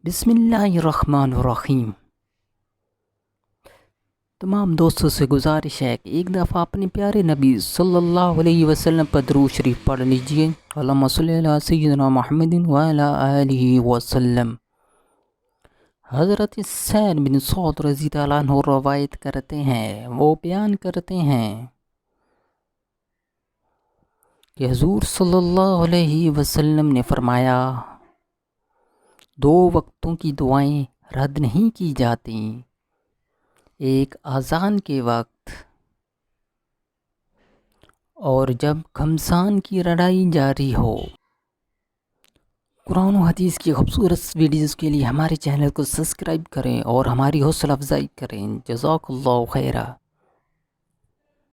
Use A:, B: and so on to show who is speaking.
A: بسم اللہ الرحمن الرحیم۔ تمام دوستوں سے گزارش ہے کہ ایک دفعہ اپنے پیارے نبی صلی اللہ علیہ وسلم پر درود شریف پڑھ لیجئے۔ اللہم صلی علی سیدنا محمد وعلی آلہ وسلم۔ حضرت سعد بن سعد رضی اللہ عنہ روایت کرتے ہیں، وہ بیان کرتے ہیں کہ حضور صلی اللہ علیہ وسلم نے فرمایا، دو وقتوں کی دعائیں رد نہیں کی جاتی، ایک اذان کے وقت اور جب گھمسان کی لڑائی جاری ہو۔ قرآن و حدیث کی خوبصورت ویڈیوز کے لیے ہمارے چینل کو سبسکرائب کریں اور ہماری حوصلہ افزائی کریں۔ جزاک اللہ خیرہ۔